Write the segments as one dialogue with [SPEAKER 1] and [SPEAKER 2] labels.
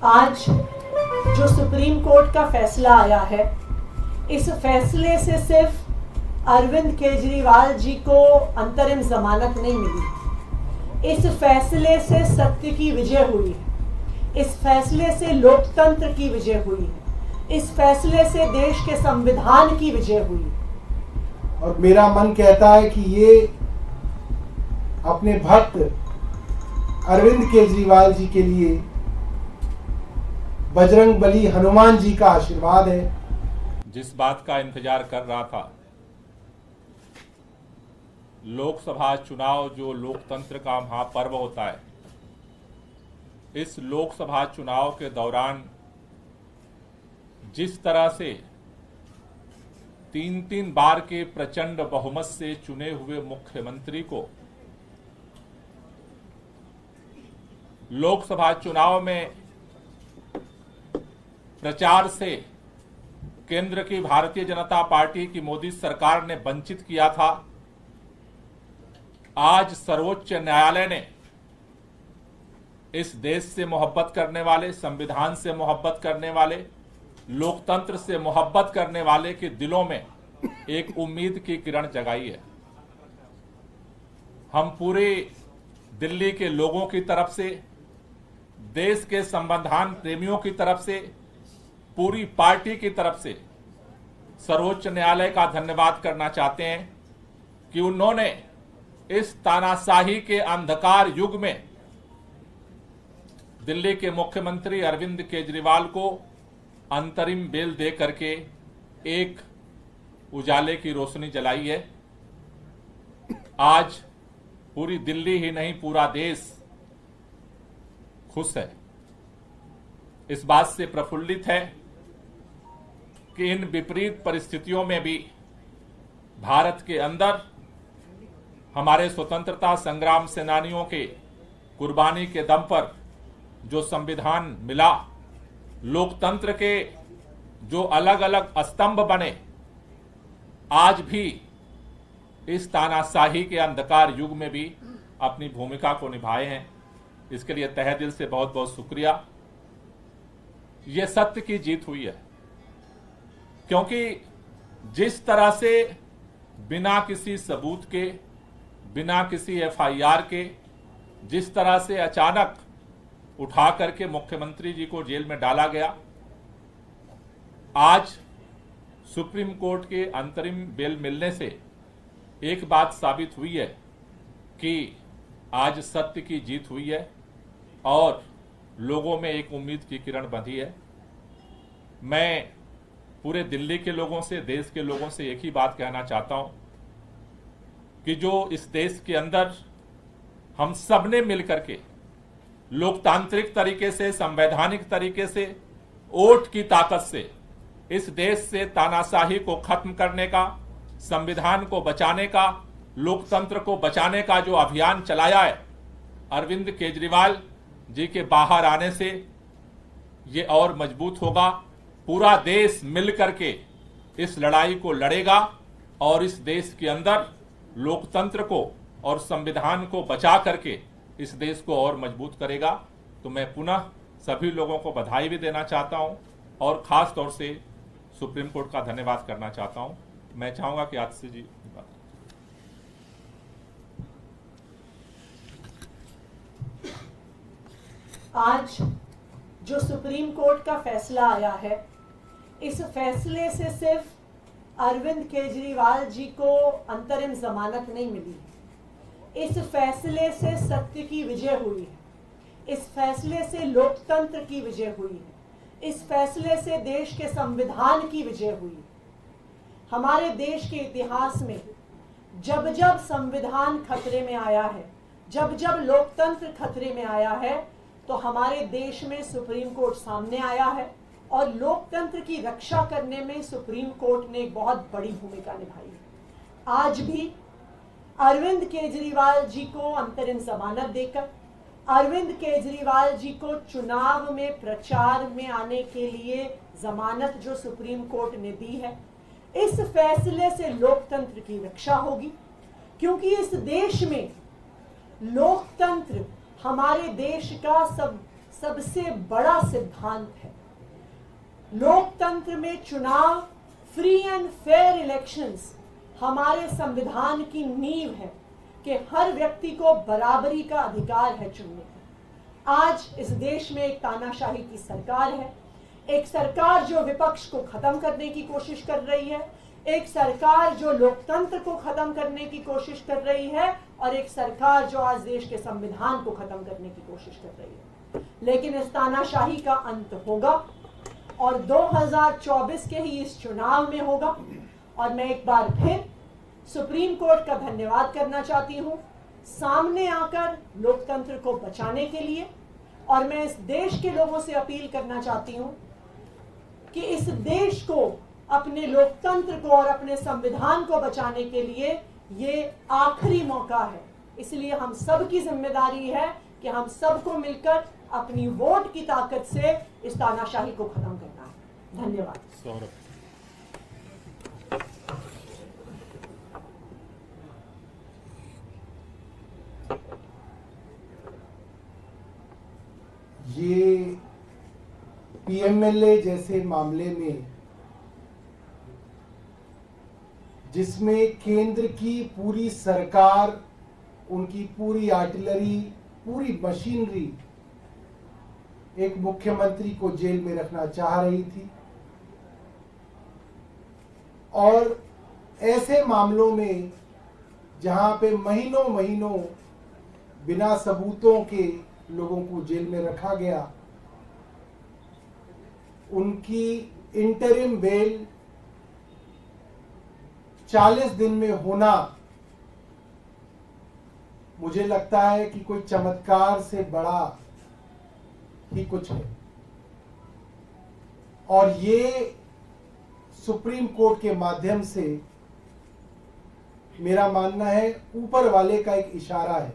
[SPEAKER 1] आज जो supreme court का फैसला आया है, इस फैसले से सिर्फ अरविंद केजरीवाल जी को अंतरिम जमानत नहीं मिली। इस फैसले से सत्य की विजय हुई है। इस फैसले से लोकतंत्र की विजय हुई है। इस फैसले से देश के संविधान की विजय हुई है।
[SPEAKER 2] और मेरा मन कहता है कि ये अपने भक्त अरविंद केजरीवाल जी के लिए बजरंग बली हनुमान जी का आशीर्वाद है।
[SPEAKER 3] जिस बात का इंतजार कर रहा था, लोकसभा चुनाव जो लोकतंत्र का महापर्व होता है, इस लोकसभा चुनाव के दौरान जिस तरह से 3-3 बार के प्रचंड बहुमत से चुने हुए मुख्यमंत्री को लोकसभा चुनाव में प्रचार से केंद्र की भारतीय जनता पार्टी की मोदी सरकार ने वंचित किया था, आज सर्वोच्च न्यायालय ने इस देश से मोहब्बत करने वाले, संविधान से मोहब्बत करने वाले, लोकतंत्र से मोहब्बत करने वाले के दिलों में एक उम्मीद की किरण जगाई है। हम पूरे दिल्ली के लोगों की तरफ से, देश के संविधान प्रेमियों की तरफ से, पूरी पार्टी की तरफ से सर्वोच्च न्यायालय का धन्यवाद करना चाहते हैं कि उन्होंने इस तानाशाही के अंधकार युग में दिल्ली के मुख्यमंत्री अरविंद केजरीवाल को अंतरिम बेल दे करके एक उजाले की रोशनी जलाई है। आज पूरी दिल्ली ही नहीं, पूरा देश खुश है, इस बात से प्रफुल्लित है कि इन विपरीत परिस्थितियों में भी भारत के अंदर हमारे स्वतंत्रता संग्राम सेनानियों के कुर्बानी के दम पर जो संविधान मिला, लोकतंत्र के जो अलग अलग स्तंभ बने, आज भी इस तानाशाही के अंधकार युग में भी अपनी भूमिका को निभाए हैं। इसके लिए तहे दिल से बहुत बहुत शुक्रिया। ये सत्य की जीत हुई है, क्योंकि जिस तरह से बिना किसी सबूत के, बिना किसी एफआईआर के, जिस तरह से अचानक उठा करके मुख्यमंत्री जी को जेल में डाला गया, आज सुप्रीम कोर्ट के अंतरिम बेल मिलने से एक बात साबित हुई है कि आज सत्य की जीत हुई है और लोगों में एक उम्मीद की किरण बंधी है। मैं पूरे दिल्ली के लोगों से, देश के लोगों से एक ही बात कहना चाहता हूं कि जो इस देश के अंदर हम सब ने मिलकर के लोकतांत्रिक तरीके से, संवैधानिक तरीके से, वोट की ताकत से इस देश से तानाशाही को खत्म करने का, संविधान को बचाने का, लोकतंत्र को बचाने का जो अभियान चलाया है, अरविंद केजरीवाल जी के बाहर आने से ये और मजबूत होगा। पूरा देश मिलकर के इस लड़ाई को लड़ेगा और इस देश के अंदर लोकतंत्र को और संविधान को बचा करके इस देश को और मजबूत करेगा। तो मैं पुनः सभी लोगों को बधाई भी देना चाहता हूं और खास तौर से सुप्रीम कोर्ट का धन्यवाद करना चाहता हूं। मैं चाहूंगा कि आतिशी जी
[SPEAKER 1] आज जो सुप्रीम कोर्ट का फैसला आया है, इस फैसले से सिर्फ अरविंद केजरीवाल जी को अंतरिम जमानत नहीं मिली। इस फैसले से सत्य की विजय हुई है। इस फैसले से लोकतंत्र की विजय हुई है। इस फैसले से देश के संविधान की विजय हुई है। हमारे देश के इतिहास में जब जब संविधान खतरे में आया है, जब जब लोकतंत्र खतरे में आया है, तो हमारे देश में सुप्रीम कोर्ट सामने आया है और लोकतंत्र की रक्षा करने में सुप्रीम कोर्ट ने एक बहुत बड़ी भूमिका निभाई है। आज भी अरविंद केजरीवाल जी को अंतरिम जमानत देकर, अरविंद केजरीवाल जी को चुनाव में प्रचार में आने के लिए जमानत जो सुप्रीम कोर्ट ने दी है, इस फैसले से लोकतंत्र की रक्षा होगी। क्योंकि इस देश में लोकतंत्र हमारे देश का सबसे बड़ा सिद्धांत है। लोकतंत्र में चुनाव, फ्री एंड फेयर इलेक्शंस हमारे संविधान की नींव है कि हर व्यक्ति को बराबरी का अधिकार है चुनने का। आज इस देश में एक तानाशाही की सरकार है, एक सरकार जो विपक्ष को खत्म करने की कोशिश कर रही है, एक सरकार जो लोकतंत्र को खत्म करने की कोशिश कर रही है, और एक सरकार जो आज देश के संविधान को खत्म करने की कोशिश कर रही है। लेकिन इस तानाशाही का अंत होगा और 2024 के ही इस चुनाव में होगा। और मैं एक बार फिर सुप्रीम कोर्ट का धन्यवाद करना चाहती हूं सामने आकर लोकतंत्र को बचाने के लिए। और मैं इस देश के लोगों से अपील करना चाहती हूं कि इस देश को, अपने लोकतंत्र को और अपने संविधान को बचाने के लिए ये आखिरी मौका है। इसलिए हम सब की जिम्मेदारी है कि हम सबको मिलकर अपनी वोट की ताकत से इस तानाशाही को खत्म करना है। धन्यवाद।
[SPEAKER 3] सौरभ।
[SPEAKER 2] ये पीएमएलए जैसे मामले में, जिसमें केंद्र की पूरी सरकार, उनकी पूरी आर्टिलरी, पूरी मशीनरी एक मुख्यमंत्री को जेल में रखना चाह रही थी, और ऐसे मामलों में जहां पे महीनों महीनों बिना सबूतों के लोगों को जेल में रखा गया, उनकी इंटरिम बेल 40 दिन में होना, मुझे लगता है कि कोई चमत्कार से बड़ा ही कुछ है। और ये सुप्रीम कोर्ट के माध्यम से, मेरा मानना है, ऊपर वाले का एक इशारा है,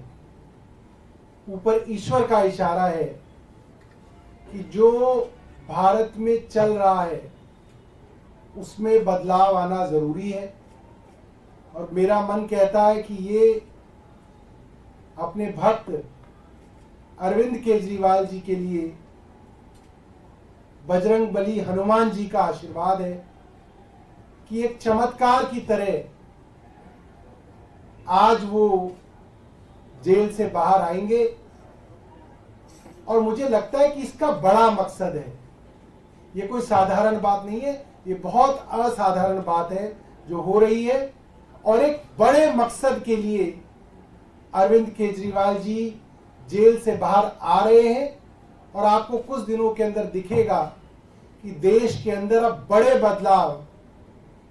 [SPEAKER 2] ऊपर ईश्वर का इशारा है कि जो भारत में चल रहा है उसमें बदलाव आना जरूरी है। और मेरा मन कहता है कि ये अपने भक्त अरविंद केजरीवाल जी के लिए बजरंग बली हनुमान जी का आशीर्वाद है कि एक चमत्कार की तरह आज वो जेल से बाहर आएंगे। और मुझे लगता है कि इसका बड़ा मकसद है, ये कोई साधारण बात नहीं है, ये बहुत असाधारण बात है जो हो रही है। और एक बड़े मकसद के लिए अरविंद केजरीवाल जी जेल से बाहर आ रहे हैं, और आपको कुछ दिनों के अंदर दिखेगा कि देश के अंदर अब बड़े बदलाव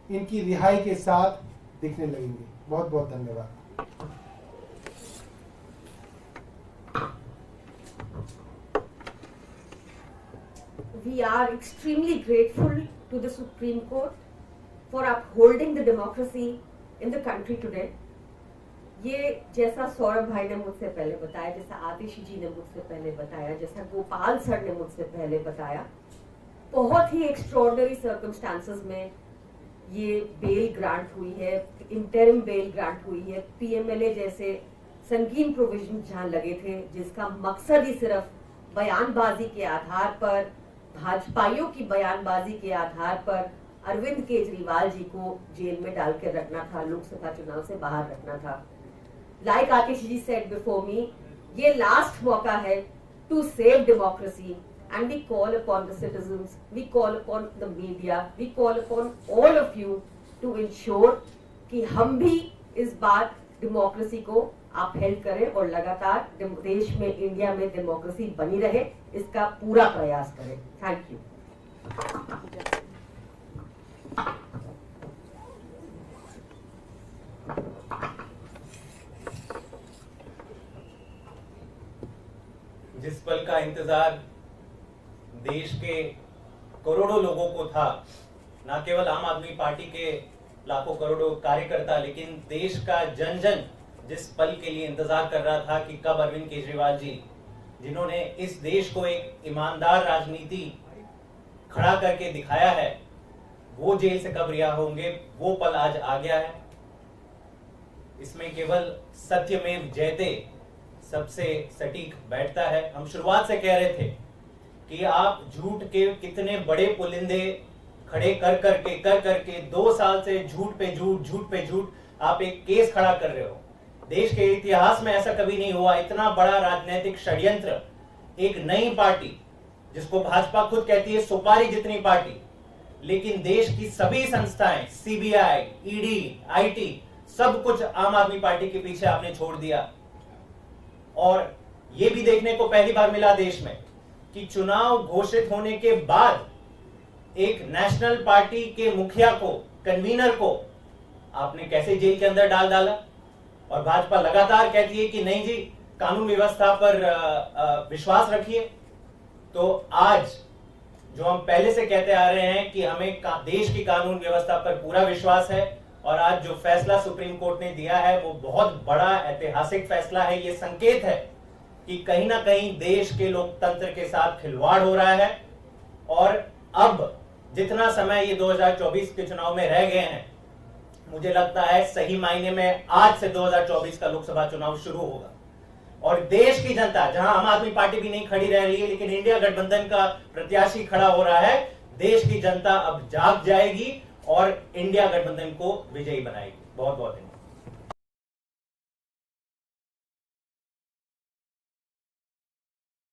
[SPEAKER 2] इनकी रिहाई के साथ दिखने लगेंगे। बहुत बहुत धन्यवाद।
[SPEAKER 4] We are extremely grateful to the Supreme Court for upholding the democracy in the country today. ये जैसा सौरभ भाई ने मुझसे पहले बताया, जैसा आतिशी जी ने मुझसे पहले बताया, जैसा गोपाल सर ने मुझसे पहले बताया, बहुत ही एक्स्ट्रॉर्डनरी सर्कमस्टांसेस में ये बेल ग्रांट हुई है, इंटरिम बेल ग्रांट हुई है। पीएमएलए जैसे संगीन प्रोविजन जहां लगे थे, जिसका मकसद ही सिर्फ बयानबाजी के आधार पर, भाजपाइयों की बयानबाजी के आधार पर अरविंद केजरीवाल जी को जेल में डाल के रखना था, लोकसभा चुनाव से बाहर रखना था। Like Atish ji said before me, ये लास्ट मौका है to save democracy, and we call upon the citizens, we call upon the media, we call upon all of you to ensure कि हम भी इस बार डेमोक्रेसी को अपहेल्ड करें और लगातार देश में, इंडिया में डेमोक्रेसी बनी रहे, इसका पूरा प्रयास करें। Thank you.
[SPEAKER 5] जिस पल का इंतजार देश के करोड़ों लोगों को था, न केवल आम आदमी पार्टी के लाखों करोड़ों कार्यकर्ता, लेकिन देश का जन जन जिस पल के लिए इंतजार कर रहा था कि कब अरविंद केजरीवाल जी, जिन्होंने इस देश को एक ईमानदार राजनीति खड़ा करके दिखाया है, वो जेल से कब रिहा होंगे, वो पल आज आ गया है। इसमें केवल सत्यमेव जयते सबसे सटीक बैठता है। हम शुरुआत से कह रहे थे कि आप झूठ के कितने बड़े पुलिंदे खड़े कर करके 2 साल से झूठ पे झूठ आप एक केस खड़ा कर रहे हो। देश के इतिहास में ऐसा कभी नहीं हुआ, इतना बड़ा राजनीतिक षड्यंत्र। एक नई पार्टी जिसको भाजपा खुद कहती है सुपारी जितनी पार्टी, लेकिन देश की सभी संस्थाएं, सीबीआई, ईडी, आईटी, सब कुछ आम आदमी पार्टी के पीछे आपने छोड़ दिया। और यह भी देखने को पहली बार मिला देश में कि चुनाव घोषित होने के बाद एक नेशनल पार्टी के मुखिया को, कन्वीनर को आपने कैसे जेल के अंदर डाला। और भाजपा लगातार कहती है कि नहीं जी, कानून व्यवस्था पर विश्वास रखिए। तो आज जो हम पहले से कहते आ रहे हैं कि हमें देश की कानून व्यवस्था पर पूरा विश्वास है, और आज जो फैसला सुप्रीम कोर्ट ने दिया है वो बहुत बड़ा ऐतिहासिक फैसला है। ये संकेत है कि कहीं ना कहीं देश के लोकतंत्र के साथ खिलवाड़ हो रहा है। और अब जितना समय ये 2024 के चुनाव में रह गए हैं, मुझे लगता है सही मायने में आज से 2024 का लोकसभा चुनाव शुरू होगा। और देश की जनता, जहां आम आदमी पार्टी भी नहीं खड़ी रह रही है लेकिन इंडिया गठबंधन का प्रत्याशी खड़ा हो रहा है, देश की जनता अब जाग जाएगी और इंडिया गठबंधन को विजयी बनाएगी। बहुत बहुत धन्यवाद।